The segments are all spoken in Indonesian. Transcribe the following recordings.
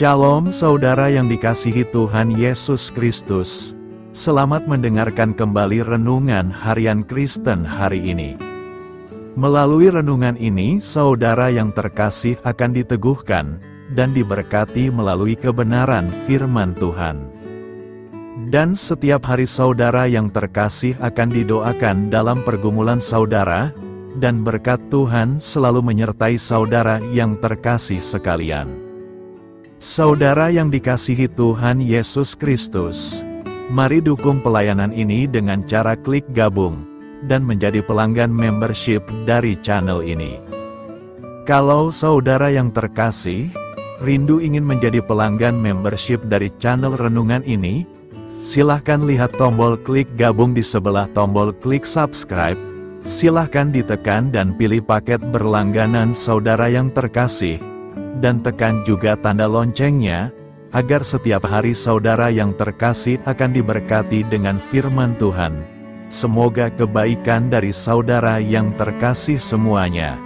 Shalom saudara yang dikasihi Tuhan Yesus Kristus. Selamat mendengarkan kembali renungan harian Kristen hari ini. Melalui renungan ini, saudara yang terkasih akan diteguhkan dan diberkati melalui kebenaran firman Tuhan. Dan setiap hari saudara yang terkasih akan didoakan dalam pergumulan saudara, dan berkat Tuhan selalu menyertai saudara yang terkasih sekalian. Saudara yang dikasihi Tuhan Yesus Kristus, mari dukung pelayanan ini dengan cara klik gabung dan menjadi pelanggan membership dari channel ini. Kalau saudara yang terkasih, rindu ingin menjadi pelanggan membership dari channel renungan ini, silahkan lihat tombol klik gabung di sebelah tombol klik subscribe. Silahkan ditekan dan pilih paket berlangganan saudara yang terkasih, dan tekan juga tanda loncengnya, agar setiap hari saudara yang terkasih akan diberkati dengan firman Tuhan. Semoga kebaikan dari saudara yang terkasih semuanya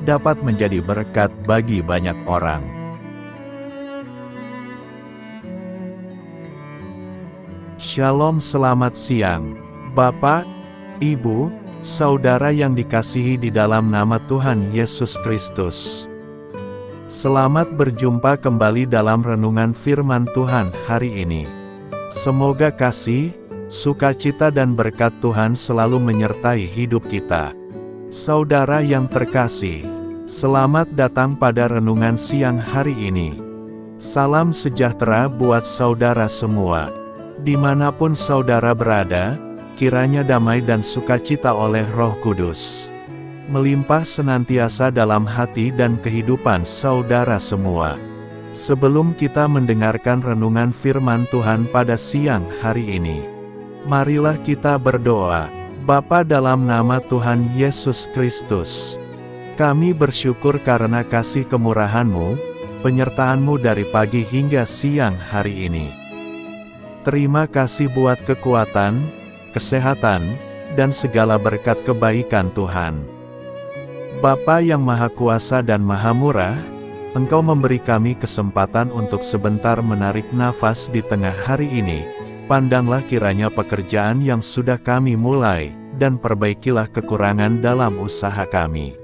dapat menjadi berkat bagi banyak orang. Shalom, selamat siang, Bapak, Ibu, saudara yang dikasihi di dalam nama Tuhan Yesus Kristus. Selamat berjumpa kembali dalam renungan firman Tuhan hari ini. Semoga kasih, sukacita dan berkat Tuhan selalu menyertai hidup kita. Saudara yang terkasih, selamat datang pada renungan siang hari ini. Salam sejahtera buat saudara semua. Dimanapun saudara berada, kiranya damai dan sukacita oleh Roh Kudus melimpah senantiasa dalam hati dan kehidupan saudara semua. Sebelum kita mendengarkan renungan firman Tuhan pada siang hari ini, marilah kita berdoa. Bapa, dalam nama Tuhan Yesus Kristus, kami bersyukur karena kasih kemurahan-Mu, penyertaan-Mu dari pagi hingga siang hari ini. Terima kasih buat kekuatan, kesehatan, dan segala berkat kebaikan Tuhan. Bapa yang Maha Kuasa dan Maha Murah, Engkau memberi kami kesempatan untuk sebentar menarik nafas di tengah hari ini. Pandanglah kiranya pekerjaan yang sudah kami mulai, dan perbaikilah kekurangan dalam usaha kami.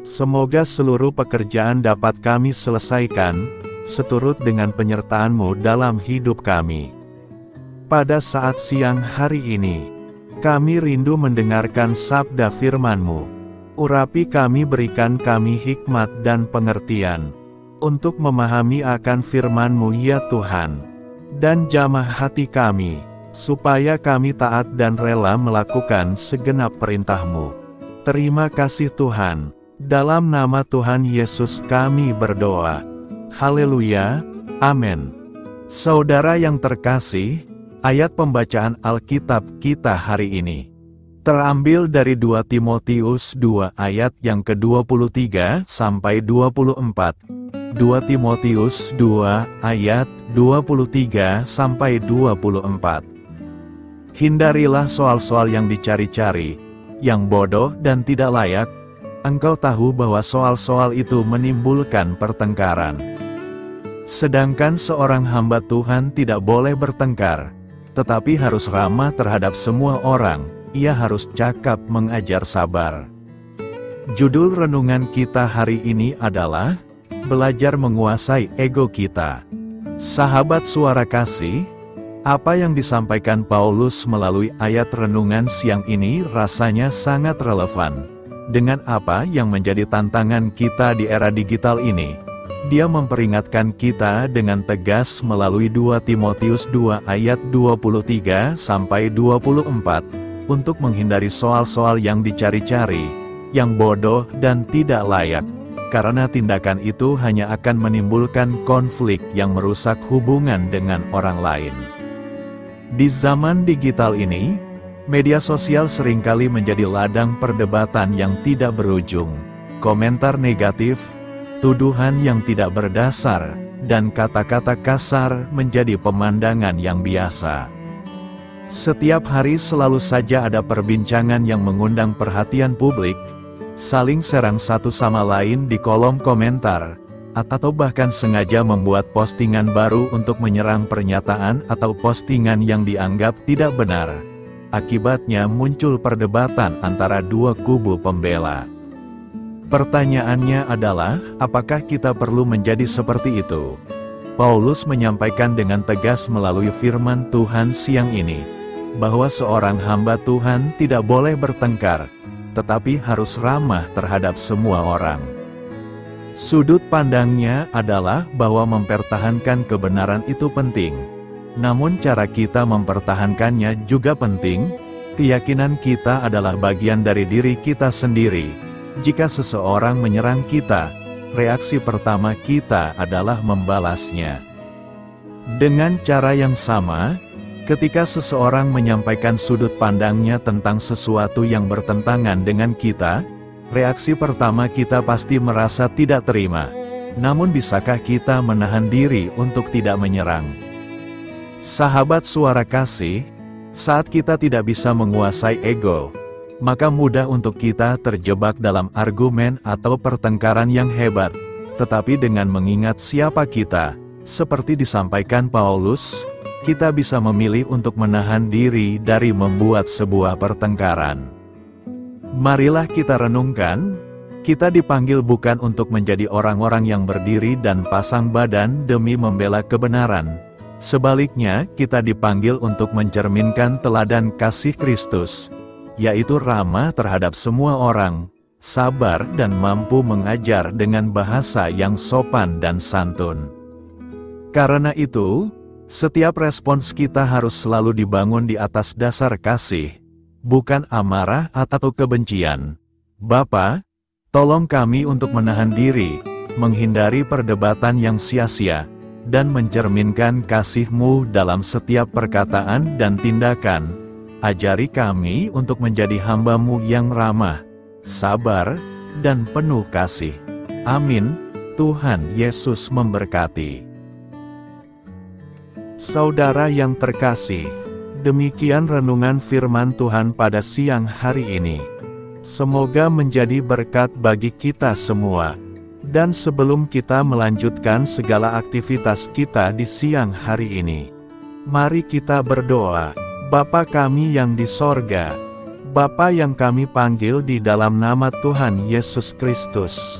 Semoga seluruh pekerjaan dapat kami selesaikan, seturut dengan penyertaan-Mu dalam hidup kami. Pada saat siang hari ini, kami rindu mendengarkan sabda firman-Mu. Urapi kami, berikan kami hikmat dan pengertian, untuk memahami akan firman-Mu ya Tuhan. Dan jamah hati kami, supaya kami taat dan rela melakukan segenap perintah-Mu. Terima kasih Tuhan, dalam nama Tuhan Yesus kami berdoa. Haleluya, amin. Saudara yang terkasih, ayat pembacaan Alkitab kita hari ini terambil dari 2 Timotius 2 ayat yang ke-23 sampai 24. 2 Timotius 2 ayat 23 sampai 24. Hindarilah soal-soal yang dicari-cari, yang bodoh dan tidak layak. Engkau tahu bahwa soal-soal itu menimbulkan pertengkaran. Sedangkan seorang hamba Tuhan tidak boleh bertengkar, tetapi harus ramah terhadap semua orang. Ia harus cakap, mengajar sabar. Judul renungan kita hari ini adalah belajar menguasai ego kita. Sahabat suara kasih, apa yang disampaikan Paulus melalui ayat renungan siang ini rasanya sangat relevan dengan apa yang menjadi tantangan kita di era digital ini. Dia memperingatkan kita dengan tegas melalui 2 Timotius 2 ayat 23 sampai 24. Untuk menghindari soal-soal yang dicari-cari, yang bodoh dan tidak layak, karena tindakan itu hanya akan menimbulkan konflik yang merusak hubungan dengan orang lain. Di zaman digital ini, media sosial seringkali menjadi ladang perdebatan yang tidak berujung. Komentar negatif, tuduhan yang tidak berdasar, dan kata-kata kasar menjadi pemandangan yang biasa. Setiap hari selalu saja ada perbincangan yang mengundang perhatian publik, saling serang satu sama lain di kolom komentar, atau bahkan sengaja membuat postingan baru untuk menyerang pernyataan atau postingan yang dianggap tidak benar. Akibatnya muncul perdebatan antara dua kubu pembela. Pertanyaannya adalah, apakah kita perlu menjadi seperti itu? Paulus menyampaikan dengan tegas melalui firman Tuhan siang ini, bahwa seorang hamba Tuhan tidak boleh bertengkar, tetapi harus ramah terhadap semua orang. Sudut pandangnya adalah bahwa mempertahankan kebenaran itu penting. Namun cara kita mempertahankannya juga penting. Keyakinan kita adalah bagian dari diri kita sendiri. Jika seseorang menyerang kita, reaksi pertama kita adalah membalasnya. Dengan cara yang sama, ketika seseorang menyampaikan sudut pandangnya tentang sesuatu yang bertentangan dengan kita, reaksi pertama kita pasti merasa tidak terima. Namun bisakah kita menahan diri untuk tidak menyerang? Sahabat Suara Kasih, saat kita tidak bisa menguasai ego, maka mudah untuk kita terjebak dalam argumen atau pertengkaran yang hebat. Tetapi dengan mengingat siapa kita, seperti disampaikan Paulus, kita bisa memilih untuk menahan diri dari membuat sebuah pertengkaran. Marilah kita renungkan, kita dipanggil bukan untuk menjadi orang-orang yang berdiri dan pasang badan demi membela kebenaran. Sebaliknya, kita dipanggil untuk mencerminkan teladan kasih Kristus, yaitu ramah terhadap semua orang, sabar dan mampu mengajar dengan bahasa yang sopan dan santun. Karena itu, setiap respons kita harus selalu dibangun di atas dasar kasih, bukan amarah atau kebencian. Bapa, tolong kami untuk menahan diri, menghindari perdebatan yang sia-sia, dan mencerminkan kasih-Mu dalam setiap perkataan dan tindakan. Ajari kami untuk menjadi hamba-Mu yang ramah, sabar, dan penuh kasih. Amin. Tuhan Yesus memberkati. Saudara yang terkasih, demikian renungan firman Tuhan pada siang hari ini. Semoga menjadi berkat bagi kita semua. Dan sebelum kita melanjutkan segala aktivitas kita di siang hari ini, mari kita berdoa. Bapa kami yang di sorga, Bapa yang kami panggil di dalam nama Tuhan Yesus Kristus.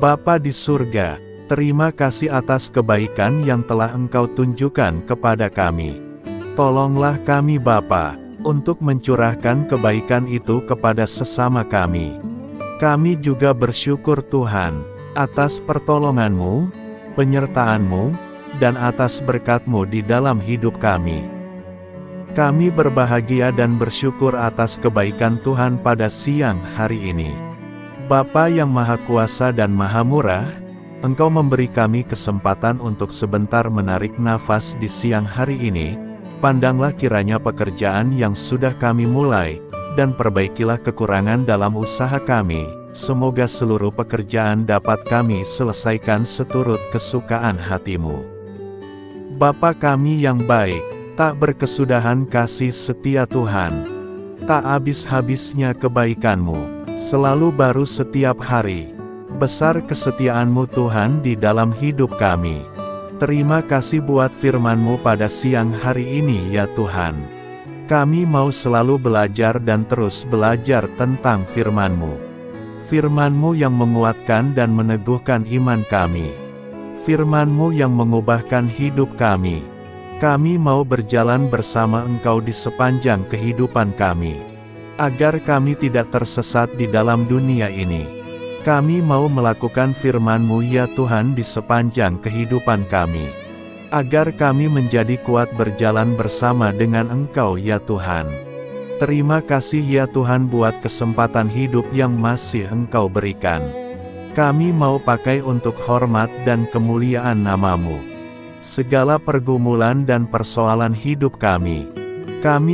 Bapa di surga, terima kasih atas kebaikan yang telah Engkau tunjukkan kepada kami. Tolonglah kami Bapa, untuk mencurahkan kebaikan itu kepada sesama kami. Kami juga bersyukur Tuhan, atas pertolongan-Mu, penyertaan-Mu, dan atas berkat-Mu di dalam hidup kami. Kami berbahagia dan bersyukur atas kebaikan Tuhan pada siang hari ini. Bapa yang Maha Kuasa dan Maha Murah, Engkau memberi kami kesempatan untuk sebentar menarik nafas di siang hari ini. Pandanglah kiranya pekerjaan yang sudah kami mulai, dan perbaikilah kekurangan dalam usaha kami. Semoga seluruh pekerjaan dapat kami selesaikan seturut kesukaan hati-Mu. Bapa kami yang baik, tak berkesudahan kasih setia Tuhan, tak habis-habisnya kebaikan-Mu, selalu baru setiap hari. Besar kesetiaan-Mu Tuhan di dalam hidup kami. Terima kasih buat firman-Mu pada siang hari ini ya Tuhan. Kami mau selalu belajar dan terus belajar tentang firman-Mu. Firman-Mu yang menguatkan dan meneguhkan iman kami. Firman-Mu yang mengubahkan hidup kami. Kami mau berjalan bersama Engkau di sepanjang kehidupan kami, agar kami tidak tersesat di dalam dunia ini. Kami mau melakukan firman-Mu ya Tuhan di sepanjang kehidupan kami, agar kami menjadi kuat berjalan bersama dengan Engkau ya Tuhan. Terima kasih ya Tuhan buat kesempatan hidup yang masih Engkau berikan. Kami mau pakai untuk hormat dan kemuliaan nama-Mu. Segala pergumulan dan persoalan hidup kami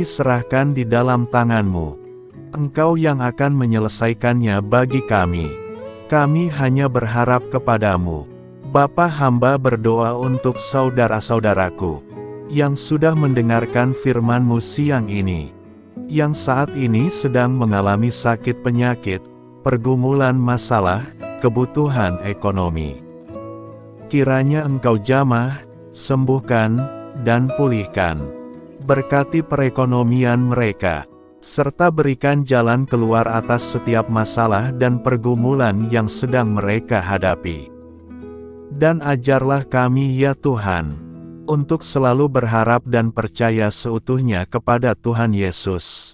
serahkan di dalam tangan-Mu. Engkau yang akan menyelesaikannya bagi kami. Kami hanya berharap kepada-Mu. Bapa, hamba berdoa untuk saudara-saudaraku yang sudah mendengarkan firman-Mu siang ini, yang saat ini sedang mengalami sakit penyakit, pergumulan masalah, kebutuhan ekonomi. Kiranya Engkau jamah, sembuhkan, dan pulihkan. Berkati perekonomian mereka, serta berikan jalan keluar atas setiap masalah dan pergumulan yang sedang mereka hadapi. Dan ajarlah kami ya Tuhan, untuk selalu berharap dan percaya seutuhnya kepada Tuhan Yesus.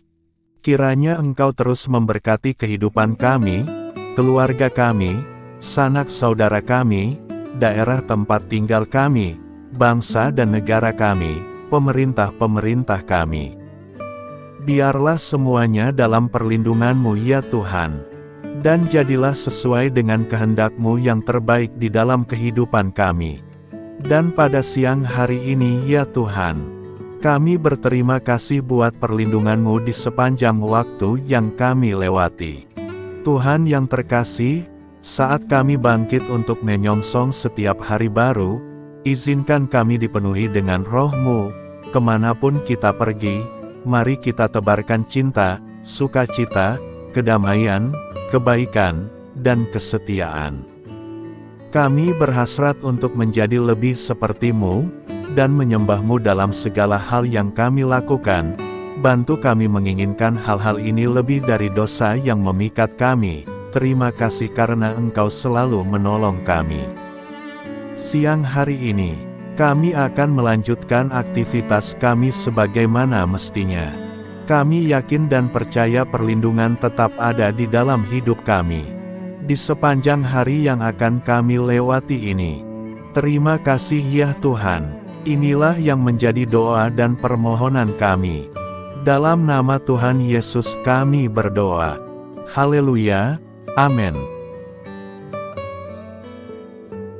Kiranya Engkau terus memberkati kehidupan kami, keluarga kami, sanak saudara kami, daerah tempat tinggal kami, bangsa dan negara kami, pemerintah-pemerintah kami. Biarlah semuanya dalam perlindungan-Mu ya Tuhan, dan jadilah sesuai dengan kehendak-Mu yang terbaik di dalam kehidupan kami. Dan pada siang hari ini ya Tuhan, kami berterima kasih buat perlindungan-Mu di sepanjang waktu yang kami lewati. Tuhan yang terkasih, saat kami bangkit untuk menyongsong setiap hari baru, izinkan kami dipenuhi dengan Roh-Mu, kemanapun kita pergi. Mari kita tebarkan cinta, sukacita, kedamaian, kebaikan, dan kesetiaan. Kami berhasrat untuk menjadi lebih seperti-Mu, dan menyembah-Mu dalam segala hal yang kami lakukan. Bantu kami menginginkan hal-hal ini lebih dari dosa yang memikat kami. Terima kasih karena Engkau selalu menolong kami. Siang hari ini, kami akan melanjutkan aktivitas kami sebagaimana mestinya. Kami yakin dan percaya perlindungan tetap ada di dalam hidup kami di sepanjang hari yang akan kami lewati ini. Terima kasih ya Tuhan. Inilah yang menjadi doa dan permohonan kami. Dalam nama Tuhan Yesus kami berdoa. Haleluya. Amin.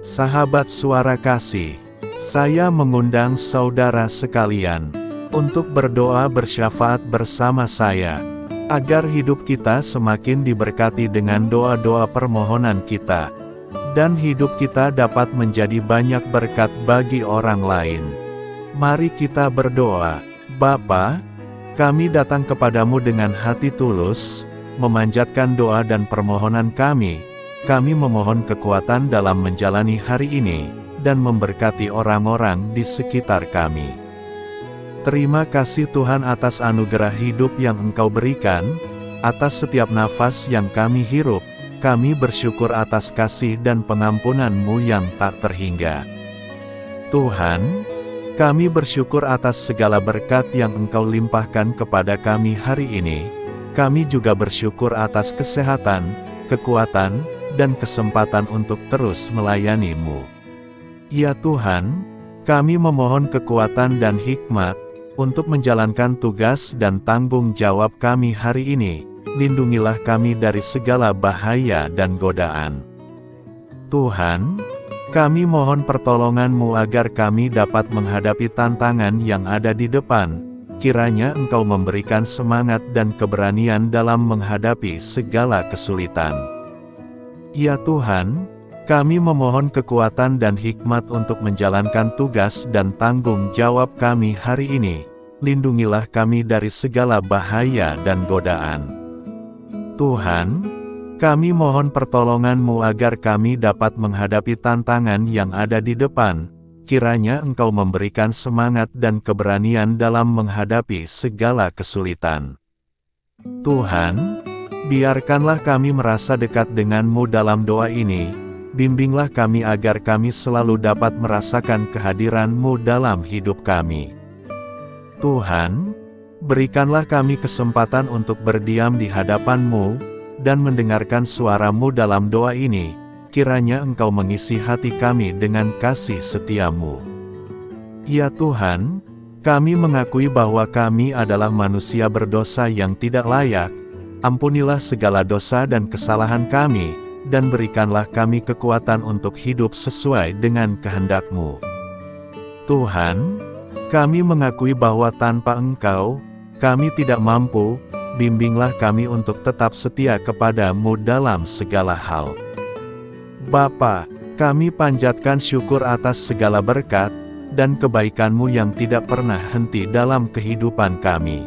Sahabat Suara Kasih, saya mengundang saudara sekalian untuk berdoa bersyafaat bersama saya, agar hidup kita semakin diberkati dengan doa-doa permohonan kita, dan hidup kita dapat menjadi banyak berkat bagi orang lain. Mari kita berdoa. Bapa, kami datang kepadamu dengan hati tulus, memanjatkan doa dan permohonan kami. Kami memohon kekuatan dalam menjalani hari ini, dan memberkati orang-orang di sekitar kami. Terima kasih Tuhan atas anugerah hidup yang Engkau berikan, atas setiap nafas yang kami hirup. Kami bersyukur atas kasih dan pengampunan-Mu yang tak terhingga. Tuhan, kami bersyukur atas segala berkat yang Engkau limpahkan kepada kami hari ini. Kami juga bersyukur atas kesehatan, kekuatan, dan kesempatan untuk terus melayani-Mu. Ya Tuhan, kami memohon kekuatan dan hikmat untuk menjalankan tugas dan tanggung jawab kami hari ini. Lindungilah kami dari segala bahaya dan godaan. Tuhan, kami mohon pertolongan-Mu agar kami dapat menghadapi tantangan yang ada di depan. Kiranya Engkau memberikan semangat dan keberanian dalam menghadapi segala kesulitan. Ya Tuhan, kami memohon kekuatan dan hikmat untuk menjalankan tugas dan tanggung jawab kami hari ini. Lindungilah kami dari segala bahaya dan godaan. Tuhan, kami mohon pertolongan-Mu agar kami dapat menghadapi tantangan yang ada di depan. Kiranya Engkau memberikan semangat dan keberanian dalam menghadapi segala kesulitan. Tuhan, biarkanlah kami merasa dekat dengan-Mu dalam doa ini. Bimbinglah kami agar kami selalu dapat merasakan kehadiran-Mu dalam hidup kami. Tuhan, berikanlah kami kesempatan untuk berdiam di hadapan-Mu, dan mendengarkan suara-Mu dalam doa ini. Kiranya Engkau mengisi hati kami dengan kasih setia-Mu. Ya Tuhan, kami mengakui bahwa kami adalah manusia berdosa yang tidak layak. Ampunilah segala dosa dan kesalahan kami, dan berikanlah kami kekuatan untuk hidup sesuai dengan kehendak-Mu. Tuhan, kami mengakui bahwa tanpa Engkau, kami tidak mampu. Bimbinglah kami untuk tetap setia kepada-Mu dalam segala hal. Bapa, kami panjatkan syukur atas segala berkat dan kebaikan-Mu yang tidak pernah henti dalam kehidupan kami.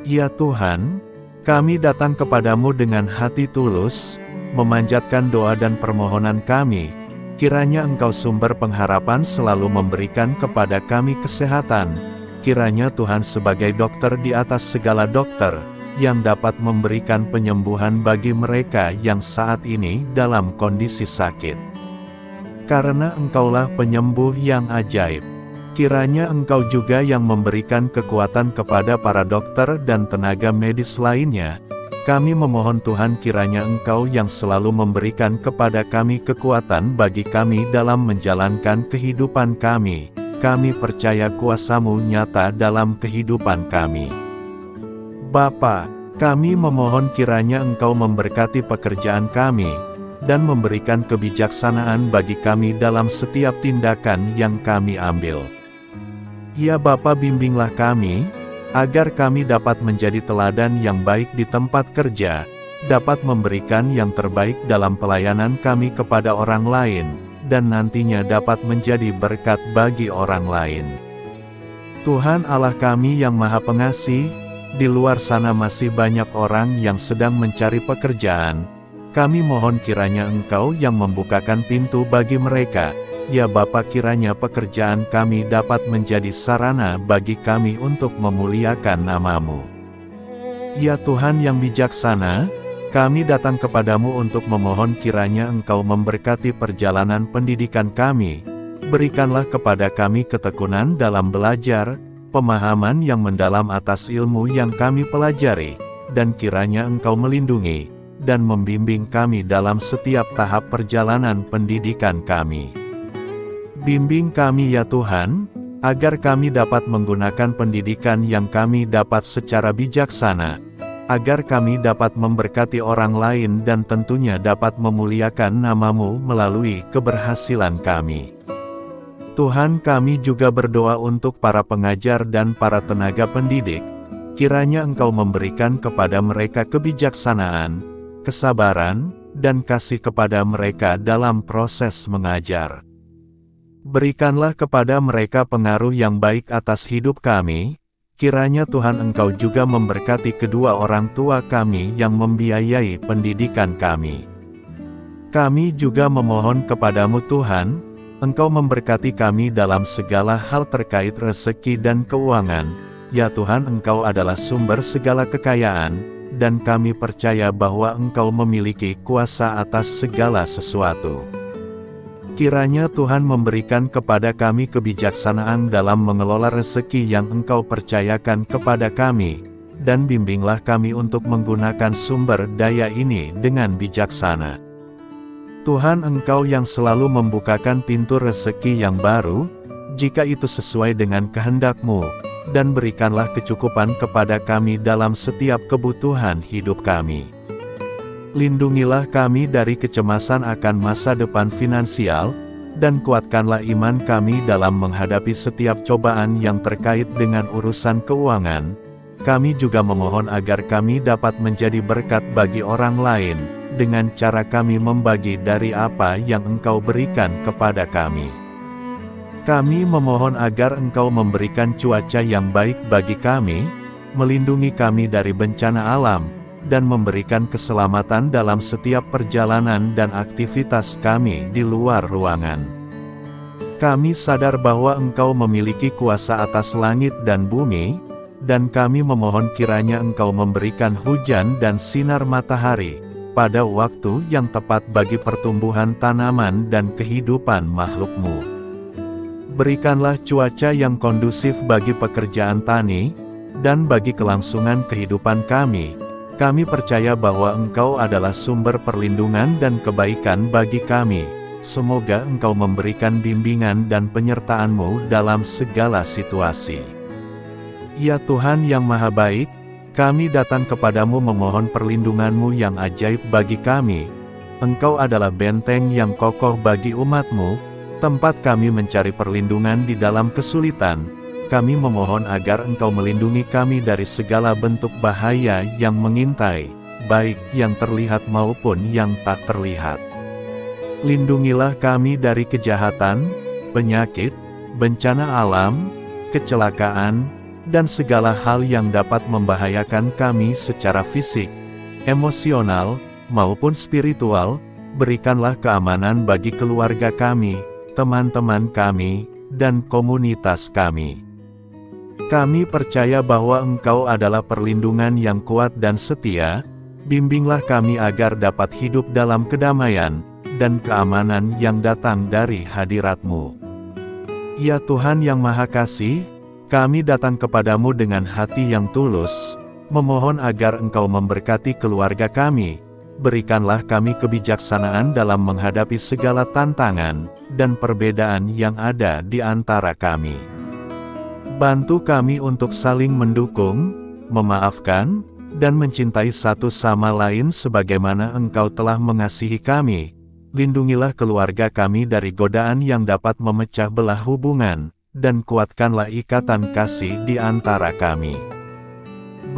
Ya Tuhan, kami datang kepadamu dengan hati tulus, memanjatkan doa dan permohonan kami. Kiranya Engkau sumber pengharapan selalu memberikan kepada kami kesehatan. Kiranya Tuhan sebagai dokter di atas segala dokter, yang dapat memberikan penyembuhan bagi mereka yang saat ini dalam kondisi sakit. Karena Engkaulah penyembuh yang ajaib. Kiranya Engkau juga yang memberikan kekuatan kepada para dokter dan tenaga medis lainnya. Kami memohon Tuhan, kiranya Engkau yang selalu memberikan kepada kami kekuatan bagi kami dalam menjalankan kehidupan kami. Kami percaya kuasa-Mu nyata dalam kehidupan kami. Bapa, kami memohon kiranya Engkau memberkati pekerjaan kami, dan memberikan kebijaksanaan bagi kami dalam setiap tindakan yang kami ambil. Ya Bapa, bimbinglah kami, agar kami dapat menjadi teladan yang baik di tempat kerja, dapat memberikan yang terbaik dalam pelayanan kami kepada orang lain, dan nantinya dapat menjadi berkat bagi orang lain. Tuhan Allah kami yang Maha Pengasih, di luar sana masih banyak orang yang sedang mencari pekerjaan. Kami mohon kiranya Engkau yang membukakan pintu bagi mereka. Ya Bapa, kiranya pekerjaan kami dapat menjadi sarana bagi kami untuk memuliakan nama-Mu. Ya Tuhan yang bijaksana, kami datang kepadamu untuk memohon kiranya Engkau memberkati perjalanan pendidikan kami. Berikanlah kepada kami ketekunan dalam belajar, pemahaman yang mendalam atas ilmu yang kami pelajari, dan kiranya Engkau melindungi dan membimbing kami dalam setiap tahap perjalanan pendidikan kami. Bimbing kami ya Tuhan, agar kami dapat menggunakan pendidikan yang kami dapat secara bijaksana, agar kami dapat memberkati orang lain dan tentunya dapat memuliakan nama-Mu melalui keberhasilan kami. Tuhan, kami juga berdoa untuk para pengajar dan para tenaga pendidik. Kiranya Engkau memberikan kepada mereka kebijaksanaan, kesabaran, dan kasih kepada mereka dalam proses mengajar. Berikanlah kepada mereka pengaruh yang baik atas hidup kami. Kiranya Tuhan Engkau juga memberkati kedua orang tua kami yang membiayai pendidikan kami. Kami juga memohon kepadamu Tuhan, Engkau memberkati kami dalam segala hal terkait rezeki dan keuangan. Ya Tuhan, Engkau adalah sumber segala kekayaan, dan kami percaya bahwa Engkau memiliki kuasa atas segala sesuatu. Kiranya Tuhan memberikan kepada kami kebijaksanaan dalam mengelola rezeki yang Engkau percayakan kepada kami, dan bimbinglah kami untuk menggunakan sumber daya ini dengan bijaksana. Tuhan, Engkau yang selalu membukakan pintu rezeki yang baru, jika itu sesuai dengan kehendak-Mu, dan berikanlah kecukupan kepada kami dalam setiap kebutuhan hidup kami. Lindungilah kami dari kecemasan akan masa depan finansial, dan kuatkanlah iman kami dalam menghadapi setiap cobaan yang terkait dengan urusan keuangan. Kami juga memohon agar kami dapat menjadi berkat bagi orang lain, dengan cara kami membagi dari apa yang Engkau berikan kepada kami. Kami memohon agar Engkau memberikan cuaca yang baik bagi kami, melindungi kami dari bencana alam, dan memberikan keselamatan dalam setiap perjalanan dan aktivitas kami di luar ruangan. Kami sadar bahwa Engkau memiliki kuasa atas langit dan bumi, dan kami memohon kiranya Engkau memberikan hujan dan sinar matahari pada waktu yang tepat bagi pertumbuhan tanaman dan kehidupan makhluk-Mu. Berikanlah cuaca yang kondusif bagi pekerjaan tani, dan bagi kelangsungan kehidupan kami. Kami percaya bahwa Engkau adalah sumber perlindungan dan kebaikan bagi kami. Semoga Engkau memberikan bimbingan dan penyertaan-Mu dalam segala situasi. Ya Tuhan yang Maha Baik, kami datang kepadamu memohon perlindungan-Mu yang ajaib bagi kami. Engkau adalah benteng yang kokoh bagi umat-Mu, tempat kami mencari perlindungan di dalam kesulitan. Kami memohon agar Engkau melindungi kami dari segala bentuk bahaya yang mengintai, baik yang terlihat maupun yang tak terlihat. Lindungilah kami dari kejahatan, penyakit, bencana alam, kecelakaan, dan segala hal yang dapat membahayakan kami secara fisik, emosional, maupun spiritual. berikanlah keamanan bagi keluarga kami, teman-teman kami, dan komunitas kami. Kami percaya bahwa Engkau adalah perlindungan yang kuat dan setia. Bimbinglah kami agar dapat hidup dalam kedamaian dan keamanan yang datang dari hadirat-Mu. Ya Tuhan yang Maha Kasih, kami datang kepadamu dengan hati yang tulus, memohon agar Engkau memberkati keluarga kami. Berikanlah kami kebijaksanaan dalam menghadapi segala tantangan dan perbedaan yang ada di antara kami. Bantu kami untuk saling mendukung, memaafkan, dan mencintai satu sama lain sebagaimana Engkau telah mengasihi kami. Lindungilah keluarga kami dari godaan yang dapat memecah belah hubungan, dan kuatkanlah ikatan kasih di antara kami.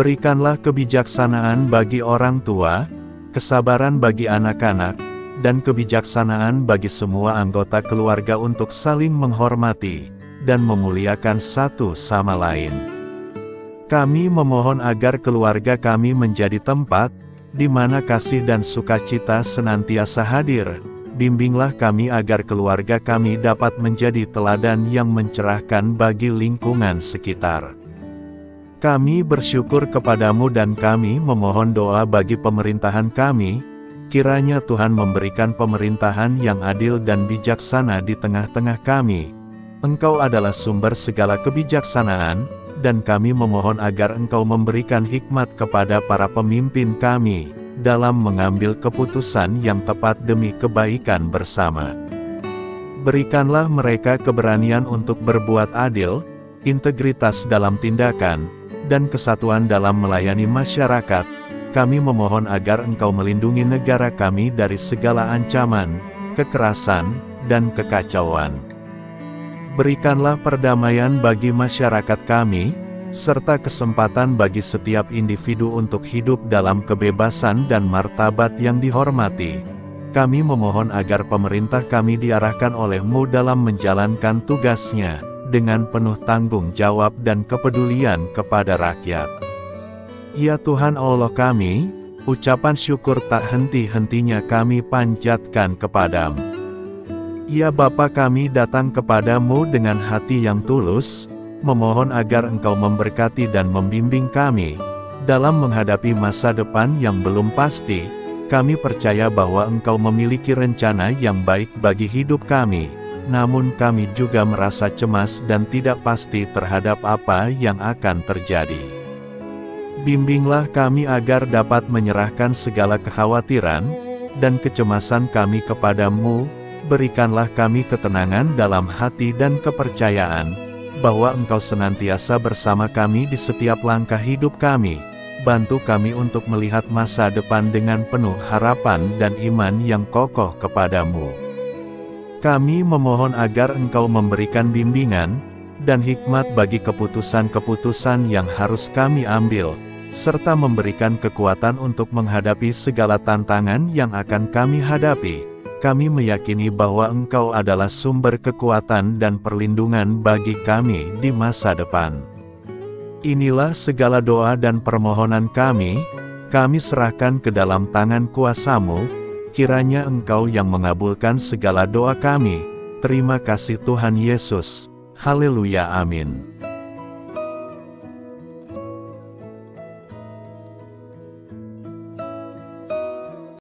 Berikanlah kebijaksanaan bagi orang tua, kesabaran bagi anak-anak, dan kebijaksanaan bagi semua anggota keluarga untuk saling menghormati dan memuliakan satu sama lain. Kami memohon agar keluarga kami menjadi tempat di mana kasih dan sukacita senantiasa hadir. Bimbinglah kami agar keluarga kami dapat menjadi teladan yang mencerahkan bagi lingkungan sekitar. Kami bersyukur kepadamu dan kami memohon doa bagi pemerintahan kami. Kiranya Tuhan memberikan pemerintahan yang adil dan bijaksana di tengah-tengah kami. Engkau adalah sumber segala kebijaksanaan, dan kami memohon agar Engkau memberikan hikmat kepada para pemimpin kami dalam mengambil keputusan yang tepat demi kebaikan bersama. Berikanlah mereka keberanian untuk berbuat adil, integritas dalam tindakan, dan kesatuan dalam melayani masyarakat. Kami memohon agar Engkau melindungi negara kami dari segala ancaman, kekerasan, dan kekacauan. Berikanlah perdamaian bagi masyarakat kami, serta kesempatan bagi setiap individu untuk hidup dalam kebebasan dan martabat yang dihormati. Kami memohon agar pemerintah kami diarahkan oleh-Mu dalam menjalankan tugasnya, dengan penuh tanggung jawab dan kepedulian kepada rakyat. Ya Tuhan Allah kami, ucapan syukur tak henti-hentinya kami panjatkan kepadamu. Ya Bapa, kami datang kepadamu dengan hati yang tulus, memohon agar Engkau memberkati dan membimbing kami dalam menghadapi masa depan yang belum pasti. Kami percaya bahwa Engkau memiliki rencana yang baik bagi hidup kami. Namun kami juga merasa cemas dan tidak pasti terhadap apa yang akan terjadi. Bimbinglah kami agar dapat menyerahkan segala kekhawatiran dan kecemasan kami kepadamu. Berikanlah kami ketenangan dalam hati dan kepercayaan bahwa Engkau senantiasa bersama kami di setiap langkah hidup kami. Bantu kami untuk melihat masa depan dengan penuh harapan dan iman yang kokoh kepadamu. Kami memohon agar Engkau memberikan bimbingan dan hikmat bagi keputusan-keputusan yang harus kami ambil, serta memberikan kekuatan untuk menghadapi segala tantangan yang akan kami hadapi. Kami meyakini bahwa Engkau adalah sumber kekuatan dan perlindungan bagi kami di masa depan. Inilah segala doa dan permohonan kami serahkan ke dalam tangan kuasa-Mu. Kiranya Engkau yang mengabulkan segala doa kami. Terima kasih Tuhan Yesus. Haleluya, amin.